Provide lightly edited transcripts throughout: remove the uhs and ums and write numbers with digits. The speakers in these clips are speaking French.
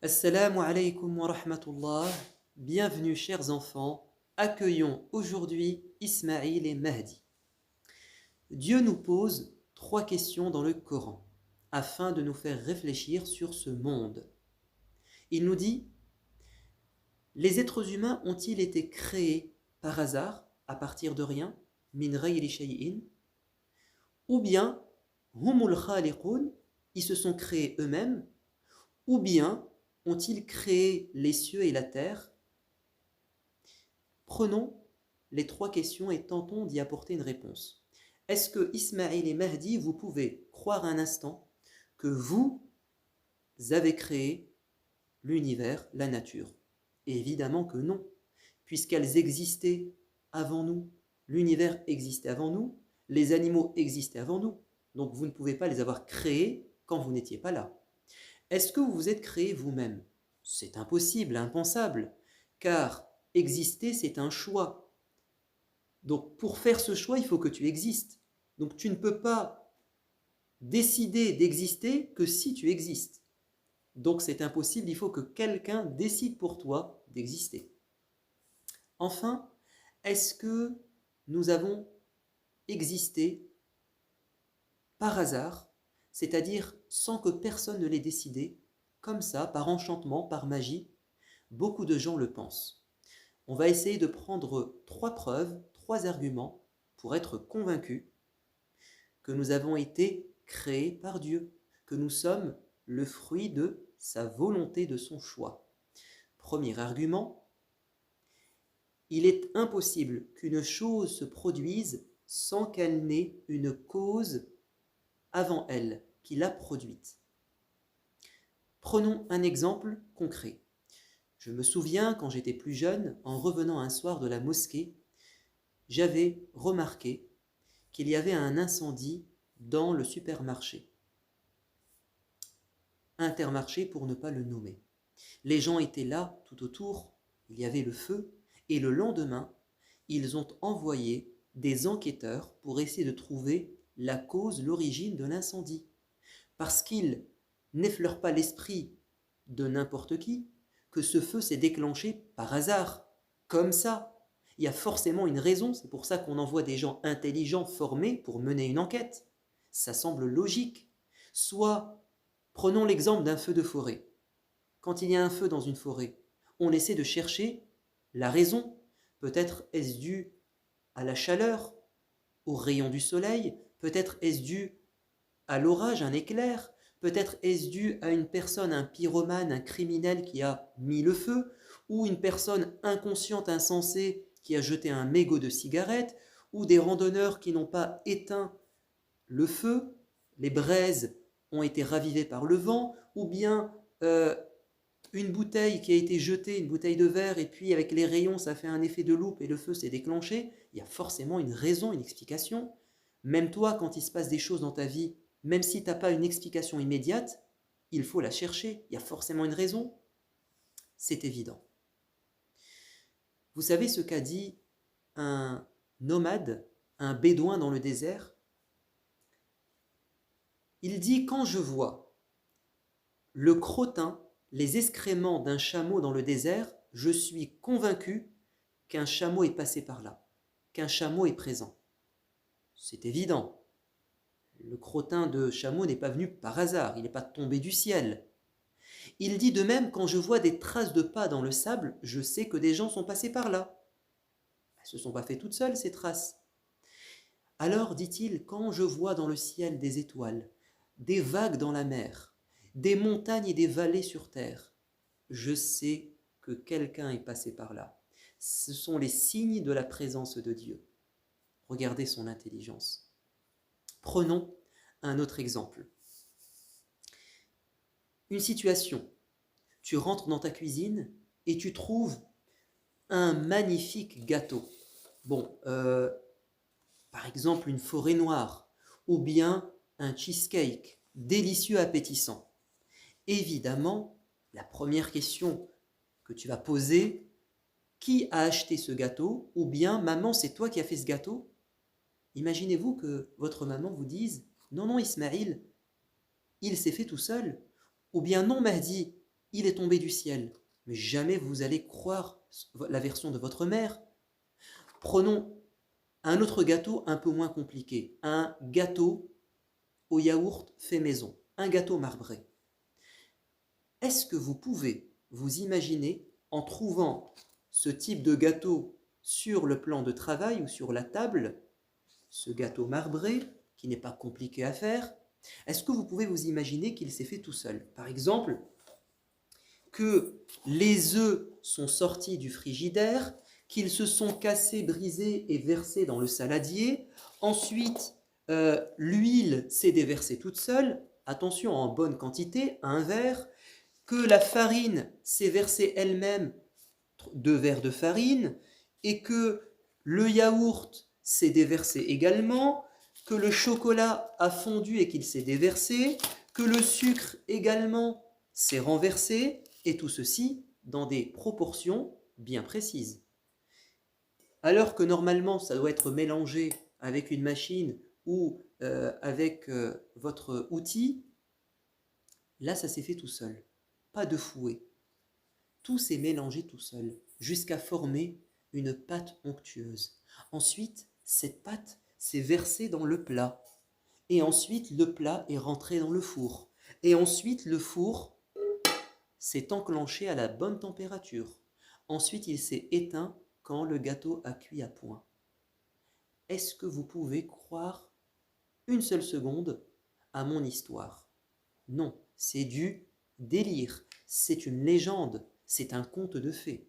Assalamu alaikum wa rahmatullah. Bienvenue chers enfants. Accueillons aujourd'hui Ismaïl et Mahdi. Dieu nous pose 3 questions dans le Coran afin de nous faire réfléchir sur ce monde. Il nous dit: les êtres humains ont-ils été créés par hasard, à partir de rien, min ghayri shay'in, ou bien humul khaliqun, ils se sont créés eux-mêmes, ou bien ont-ils créé les cieux et la terre? Prenons les 3 questions et tentons d'y apporter une réponse. Est-ce que Ismaïl et Mahdi, vous pouvez croire un instant que vous avez créé l'univers, la nature? Évidemment que non, puisqu'elles existaient avant nous. L'univers existait avant nous, les animaux existaient avant nous. Donc vous ne pouvez pas les avoir créés quand vous n'étiez pas là. Est-ce que vous vous êtes créé vous-même? C'est impossible, impensable, car exister, c'est un choix. Donc pour faire ce choix, il faut que tu existes. Donc tu ne peux pas décider d'exister que si tu existes. Donc c'est impossible, il faut que quelqu'un décide pour toi d'exister. Enfin, est-ce que nous avons existé par hasard, c'est-à-dire sans que personne ne l'ait décidé, comme ça, par enchantement, par magie? Beaucoup de gens le pensent. On va essayer de prendre 3 preuves, 3 arguments pour être convaincus que nous avons été créés par Dieu, que nous sommes le fruit de sa volonté, de son choix. Premier argument: il est impossible qu'une chose se produise sans qu'elle n'ait une cause avant elle, qui l'a produite. Prenons un exemple concret. Je me souviens, quand j'étais plus jeune, en revenant un soir de la mosquée, j'avais remarqué qu'il y avait un incendie dans le supermarché. Intermarché pour ne pas le nommer. Les gens étaient là tout autour, il y avait le feu, et le lendemain, ils ont envoyé des enquêteurs pour essayer de trouver la cause, l'origine de l'incendie. Parce qu'ils n'effleurent pas l'esprit de n'importe qui, que ce feu s'est déclenché par hasard, comme ça. Il y a forcément une raison, c'est pour ça qu'on envoie des gens intelligents, formés pour mener une enquête. Ça semble logique. Soit, prenons l'exemple d'un feu de forêt. Quand il y a un feu dans une forêt, on essaie de chercher la raison. Peut-être est-ce dû à la chaleur, aux rayons du soleil, peut-être est-ce dû à l'orage, un éclair, peut-être est-ce dû à une personne, un pyromane, un criminel qui a mis le feu, ou une personne inconsciente, insensée, qui a jeté un mégot de cigarette, ou des randonneurs qui n'ont pas éteint le feu, les braises ont été ravivées par le vent, ou bien une bouteille qui a été jetée, une bouteille de verre, et puis avec les rayons, ça fait un effet de loupe et le feu s'est déclenché. Il y a forcément une raison, une explication. Même toi, quand il se passe des choses dans ta vie, même si tu n'as pas une explication immédiate, il faut la chercher. Il y a forcément une raison. C'est évident. Vous savez ce qu'a dit un nomade, un bédouin dans le désert? Il dit: quand je vois le crottin, les excréments d'un chameau dans le désert, je suis convaincu qu'un chameau est passé par là, qu'un chameau est présent. C'est évident. Le crottin de chameau n'est pas venu par hasard, il n'est pas tombé du ciel. Il dit de même: quand je vois des traces de pas dans le sable, je sais que des gens sont passés par là. Elles ne se sont pas fait toutes seules, ces traces. Alors, dit-il, quand je vois dans le ciel des étoiles, des vagues dans la mer, des montagnes et des vallées sur terre, je sais que quelqu'un est passé par là. Ce sont les signes de la présence de Dieu. Regardez son intelligence. Prenons un autre exemple. Une situation. Tu rentres dans ta cuisine et tu trouves un magnifique gâteau. Bon, par exemple une forêt noire, ou bien un cheesecake délicieux, appétissant. Évidemment, la première question que tu vas poser: qui a acheté ce gâteau? Ou bien: maman, c'est toi qui as fait ce gâteau? Imaginez-vous que votre maman vous dise: non, non, Ismaïl, il s'est fait tout seul. Ou bien: non, Mahdi, il est tombé du ciel. Mais jamais vous allez croire la version de votre mère. Prenons un autre gâteau un peu moins compliqué, un gâteau au yaourt fait maison, un gâteau marbré. Est-ce que vous pouvez vous imaginer, en trouvant ce type de gâteau sur le plan de travail ou sur la table, ce gâteau marbré, qui n'est pas compliqué à faire, est-ce que vous pouvez vous imaginer qu'il s'est fait tout seul? Par exemple, que les œufs sont sortis du frigidaire, qu'ils se sont cassés, brisés et versés dans le saladier. Ensuite, l'huile s'est déversée toute seule, attention en bonne quantité, un verre, que la farine s'est versée elle-même, 2 verres de farine, et que le yaourt s'est déversé également, que le chocolat a fondu et qu'il s'est déversé, que le sucre également s'est renversé, et tout ceci dans des proportions bien précises. Alors que normalement ça doit être mélangé avec une machine ou avec votre outil, là ça s'est fait tout seul, pas de fouet. Tout s'est mélangé tout seul, jusqu'à former une pâte onctueuse. Ensuite, cette pâte s'est versée dans le plat. Et ensuite, le plat est rentré dans le four. Et ensuite, le four s'est enclenché à la bonne température. Ensuite, il s'est éteint quand le gâteau a cuit à point. Est-ce que vous pouvez croire une seule seconde à mon histoire? Non, c'est du délire, c'est une légende, c'est un conte de fées.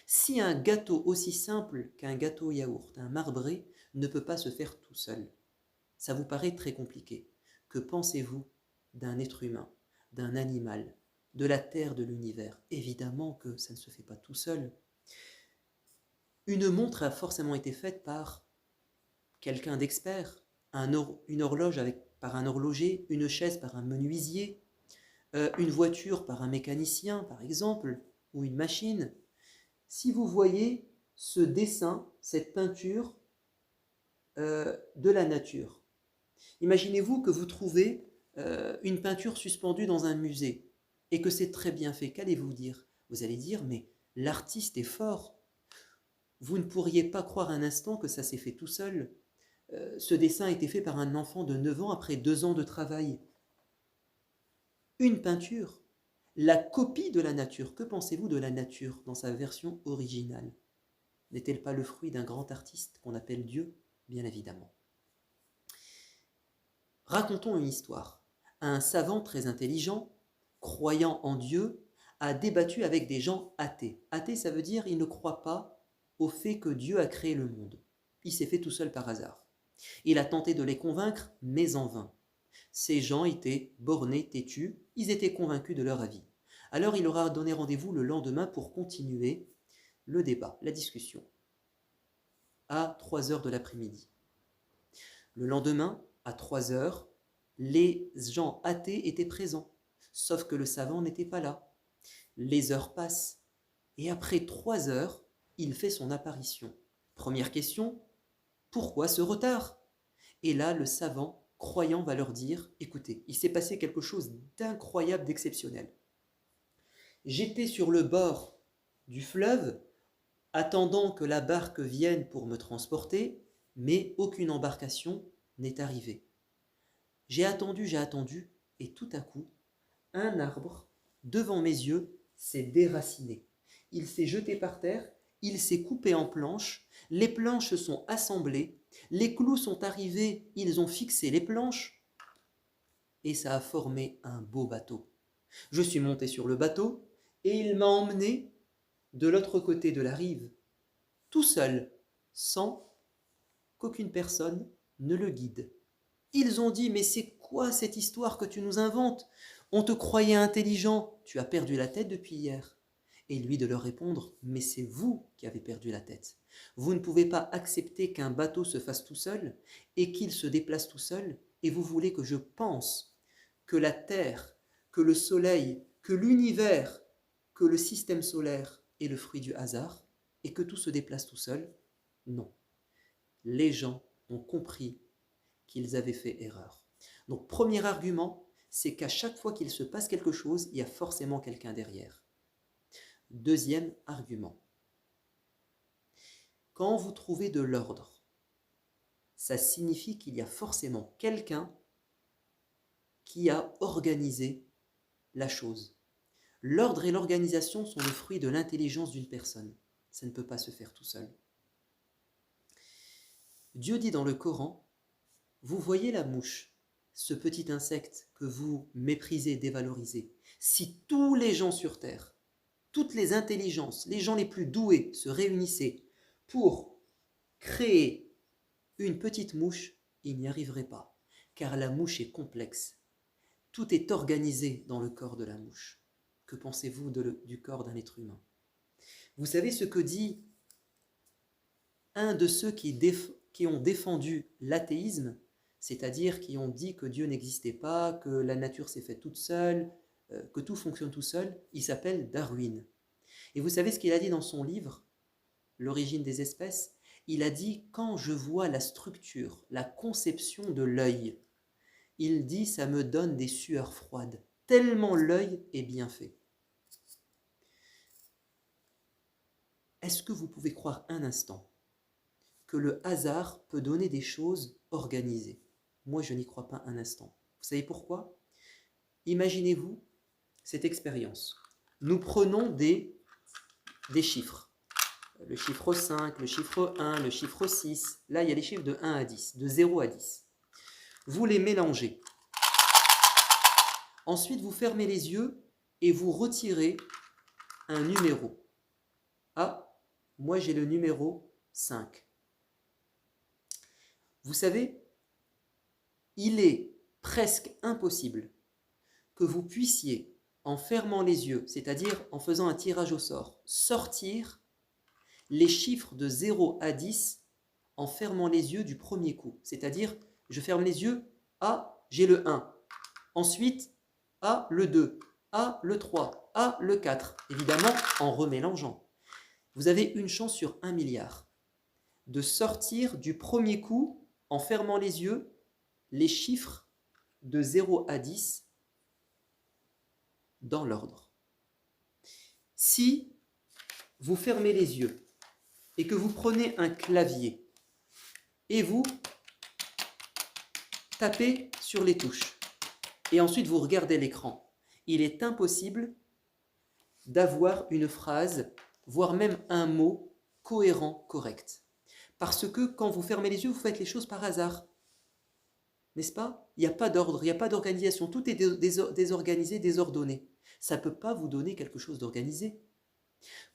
Si un gâteau aussi simple qu'un gâteau yaourt, un marbré, ne peut pas se faire tout seul, ça vous paraît très compliqué. Que pensez-vous d'un être humain, d'un animal, de la terre, de l'univers? Évidemment que ça ne se fait pas tout seul. Une montre a forcément été faite par quelqu'un d'expert, une horloge par un horloger, une chaise par un menuisier, une voiture par un mécanicien par exemple, ou une machine. Si vous voyez ce dessin, cette peinture de la nature, imaginez-vous que vous trouvez une peinture suspendue dans un musée et que c'est très bien fait. Qu'allez-vous dire? Vous allez dire, mais l'artiste est fort. Vous ne pourriez pas croire un instant que ça s'est fait tout seul. Ce dessin a été fait par un enfant de 9 ans après 2 ans de travail. Une peinture, la copie de la nature. Que pensez-vous de la nature dans sa version originale? N'est-elle pas le fruit d'un grand artiste qu'on appelle Dieu? Bien évidemment. Racontons une histoire. Un savant très intelligent, croyant en Dieu, a débattu avec des gens athées. Athée, ça veut dire il ne croit pas au fait que Dieu a créé le monde. Il s'est fait tout seul par hasard. Il a tenté de les convaincre, mais en vain. Ces gens étaient bornés, têtus, ils étaient convaincus de leur avis. Alors il leur a donné rendez-vous le lendemain pour continuer le débat, la discussion, à 3 heures de l'après-midi. Le lendemain, à 3 heures, les gens athées étaient présents, sauf que le savant n'était pas là. Les heures passent, et après 3 heures, il fait son apparition. Première question, pourquoi ce retard? Et là, le savant, croyant, va leur dire, écoutez, il s'est passé quelque chose d'incroyable, d'exceptionnel. J'étais sur le bord du fleuve, attendant que la barque vienne pour me transporter, mais aucune embarcation n'est arrivée. J'ai attendu, et tout à coup, un arbre, devant mes yeux, s'est déraciné. Il s'est jeté par terre, il s'est coupé en planches, les planches se sont assemblées, les clous sont arrivés, ils ont fixé les planches, et ça a formé un beau bateau. Je suis monté sur le bateau, et il m'a emmené de l'autre côté de la rive, tout seul, sans qu'aucune personne ne le guide. Ils ont dit, mais c'est quoi cette histoire que tu nous inventes? On te croyait intelligent, tu as perdu la tête depuis hier. Et lui de leur répondre, mais c'est vous qui avez perdu la tête. Vous ne pouvez pas accepter qu'un bateau se fasse tout seul et qu'il se déplace tout seul, et vous voulez que je pense que la Terre, que le Soleil, que l'univers, que le système solaire est le fruit du hasard et que tout se déplace tout seul? Non. Les gens ont compris qu'ils avaient fait erreur. Donc, premier argument, c'est qu'à chaque fois qu'il se passe quelque chose, il y a forcément quelqu'un derrière. Deuxième argument. Quand vous trouvez de l'ordre, ça signifie qu'il y a forcément quelqu'un qui a organisé la chose. L'ordre et l'organisation sont le fruit de l'intelligence d'une personne. Ça ne peut pas se faire tout seul. Dieu dit dans le Coran, vous voyez la mouche, ce petit insecte que vous méprisez, dévalorisez. Si tous les gens sur Terre, toutes les intelligences, les gens les plus doués se réunissaient pour créer une petite mouche, ils n'y arriveraient pas, car la mouche est complexe. Tout est organisé dans le corps de la mouche. Que pensez-vous du corps d'un être humain? Vous savez ce que dit un de ceux qui ont défendu l'athéisme, c'est-à-dire qui ont dit que Dieu n'existait pas, que la nature s'est faite toute seule, que tout fonctionne tout seul? Il s'appelle Darwin. Et vous savez ce qu'il a dit dans son livre, L'origine des espèces? Il a dit, quand je vois la structure, la conception de l'œil, il dit, ça me donne des sueurs froides, tellement l'œil est bien fait. Est-ce que vous pouvez croire un instant que le hasard peut donner des choses organisées? Moi, je n'y crois pas un instant. Vous savez pourquoi? Imaginez-vous cette expérience. Nous prenons des chiffres. Le chiffre 5, le chiffre 1, le chiffre 6. Là, il y a les chiffres de 1 à 10, de 0 à 10. Vous les mélangez. Ensuite, vous fermez les yeux et vous retirez un numéro. Ah, moi j'ai le numéro 5. Vous savez, il est presque impossible que vous puissiez, en fermant les yeux, c'est-à-dire en faisant un tirage au sort, sortir les chiffres de 0 à 10 en fermant les yeux du premier coup. C'est-à-dire, je ferme les yeux, ah, j'ai le 1. Ensuite, ah, le 2. Ah, le 3. Ah, le 4. Évidemment, en remélangeant. Vous avez une chance sur 1 milliard de sortir du premier coup, en fermant les yeux, les chiffres de 0 à 10 dans l'ordre. Si vous fermez les yeux et que vous prenez un clavier et vous tapez sur les touches et ensuite vous regardez l'écran, il est impossible d'avoir une phrase, voire même un mot cohérent, correct. Parce que quand vous fermez les yeux, vous faites les choses par hasard. N'est-ce pas? Il n'y a pas d'ordre, il n'y a pas d'organisation. Tout est désorganisé, désordonné. Ça ne peut pas vous donner quelque chose d'organisé.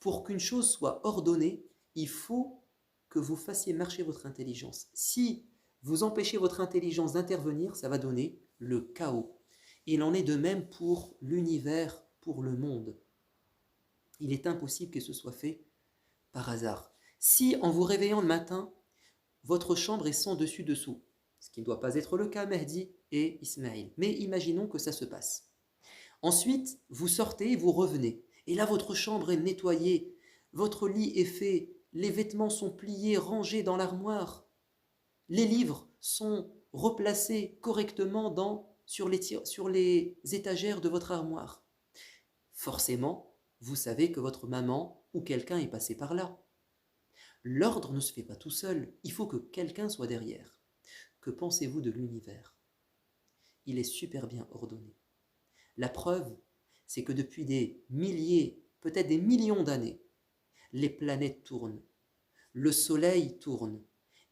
Pour qu'une chose soit ordonnée, il faut que vous fassiez marcher votre intelligence. Si vous empêchez votre intelligence d'intervenir, ça va donner le chaos. Il en est de même pour l'univers, pour le monde. Il est impossible que ce soit fait par hasard. Si en vous réveillant le matin, votre chambre est sans dessus-dessous, ce qui ne doit pas être le cas, Mehdi et Ismaïl, mais imaginons que ça se passe. Ensuite, vous sortez et vous revenez. Et là, votre chambre est nettoyée, votre lit est fait, les vêtements sont pliés, rangés dans l'armoire, les livres sont replacés correctement sur les étagères de votre armoire. Forcément, vous savez que votre maman ou quelqu'un est passé par là. L'ordre ne se fait pas tout seul, il faut que quelqu'un soit derrière. Que pensez-vous de l'univers? Il est super bien ordonné. La preuve, c'est que depuis des milliers, peut-être des millions d'années, les planètes tournent, le soleil tourne,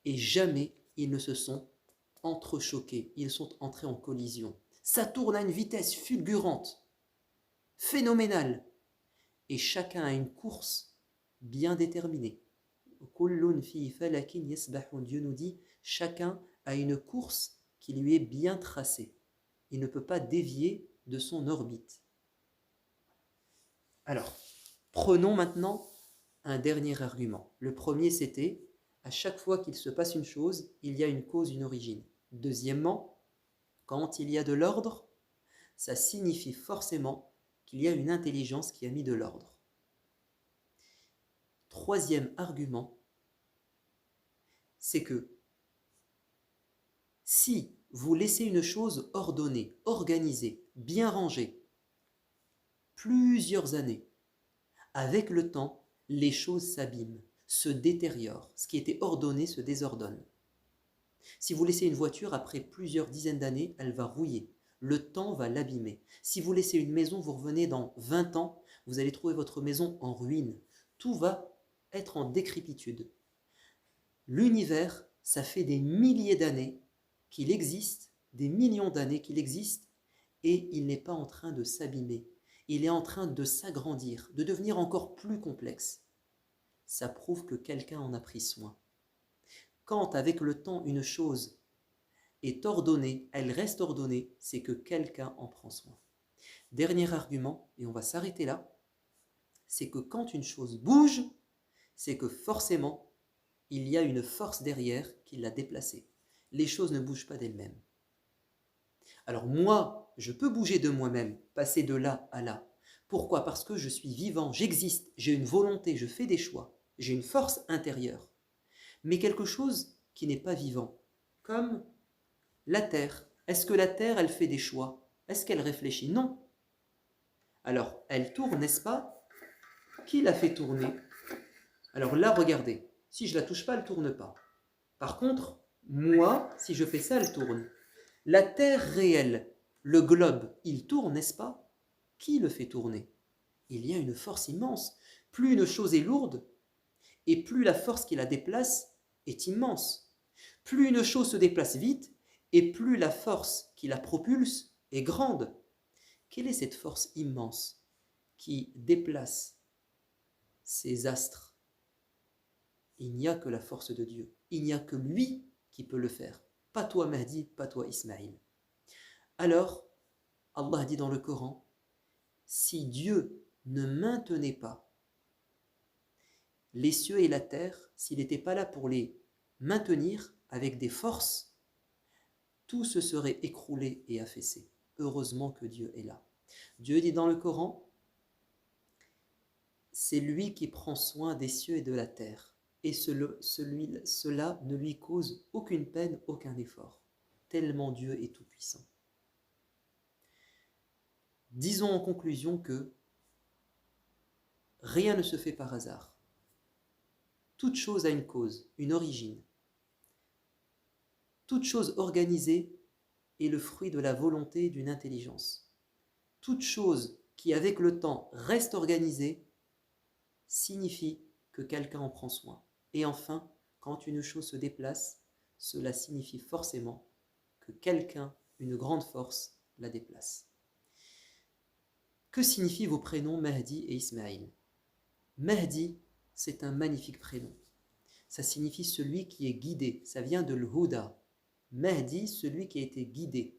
et jamais ils ne se sont entrechoqués, ils sont entrés en collision. Ça tourne à une vitesse fulgurante, phénoménale, et chacun a une course bien déterminée. Dieu nous dit, chacun a une course qui lui est bien tracée. Il ne peut pas dévier de son orbite. Alors, prenons maintenant un dernier argument. Le premier, c'était, à chaque fois qu'il se passe une chose, il y a une cause, une origine. Deuxièmement, quand il y a de l'ordre, ça signifie forcément qu'il y a une intelligence qui a mis de l'ordre. Troisième argument, c'est que si vous laissez une chose ordonnée, organisée, bien rangée, plusieurs années, avec le temps, les choses s'abîment, se détériorent. Ce qui était ordonné se désordonne. Si vous laissez une voiture, après plusieurs dizaines d'années, elle va rouiller. Le temps va l'abîmer. Si vous laissez une maison, vous revenez dans 20 ans, vous allez trouver votre maison en ruine. Tout va être en décrépitude. L'univers, ça fait des milliers d'années qu'il existe, des millions d'années qu'il existe, et il n'est pas en train de s'abîmer. Il est en train de s'agrandir, de devenir encore plus complexe. Ça prouve que quelqu'un en a pris soin. Quand, avec le temps, une chose est ordonnée, elle reste ordonnée, c'est que quelqu'un en prend soin. Dernier argument, et on va s'arrêter là, c'est que quand une chose bouge, c'est que forcément, il y a une force derrière qui l'a déplacée. Les choses ne bougent pas d'elles-mêmes. Alors moi, je peux bouger de moi-même, passer de là à là. Pourquoi? Parce que je suis vivant, j'existe, j'ai une volonté, je fais des choix, j'ai une force intérieure. Mais quelque chose qui n'est pas vivant, comme la Terre. Est-ce que la Terre, elle fait des choix? Est-ce qu'elle réfléchit? Non. Alors, elle tourne, n'est-ce pas? Qui l'a fait tourner? Alors là, regardez, si je la touche pas, elle tourne pas. Par contre, moi, si je fais ça, elle tourne. La Terre réelle, le globe, il tourne, n'est-ce pas? Qui le fait tourner? Il y a une force immense. Plus une chose est lourde, et plus la force qui la déplace est immense. Plus une chose se déplace vite, et plus la force qui la propulse est grande. Quelle est cette force immense qui déplace ces astres? Il n'y a que la force de Dieu. Il n'y a que lui qui peut le faire. Pas toi Mahdi, pas toi Ismaïl. Alors, Allah dit dans le Coran, si Dieu ne maintenait pas les cieux et la terre, s'il n'était pas là pour les maintenir avec des forces, tout se serait écroulé et affaissé. Heureusement que Dieu est là. Dieu dit dans le Coran, c'est lui qui prend soin des cieux et de la terre, et cela ne lui cause aucune peine, aucun effort, tellement Dieu est tout-puissant. Disons en conclusion que rien ne se fait par hasard. Toute chose a une cause, une origine. Toute chose organisée est le fruit de la volonté d'une intelligence. Toute chose qui, avec le temps, reste organisée, signifie que quelqu'un en prend soin. Et enfin, quand une chose se déplace, cela signifie forcément que quelqu'un, une grande force, la déplace. Que signifient vos prénoms Mahdi et Ismaïl? Mahdi, c'est un magnifique prénom. Ça signifie celui qui est guidé. Ça vient de l'Huda. Mahdi, celui qui a été guidé.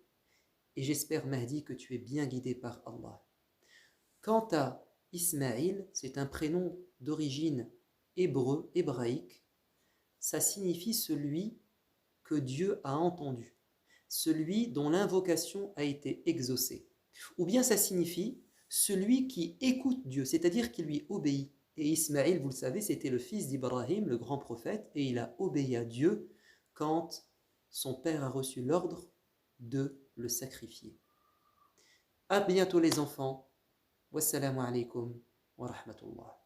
Et j'espère, Mahdi, que tu es bien guidé par Allah. Quant à Ismaïl, c'est un prénom d'origine hébraïque. Ça signifie celui que Dieu a entendu, celui dont l'invocation a été exaucée. Ou bien ça signifie celui qui écoute Dieu, c'est-à-dire qui lui obéit. Et Ismaïl, vous le savez, c'était le fils d'Ibrahim, le grand prophète, et il a obéi à Dieu quand son père a reçu l'ordre de le sacrifier. À bientôt les enfants. Wassalamu alaikum wa rahmatullah.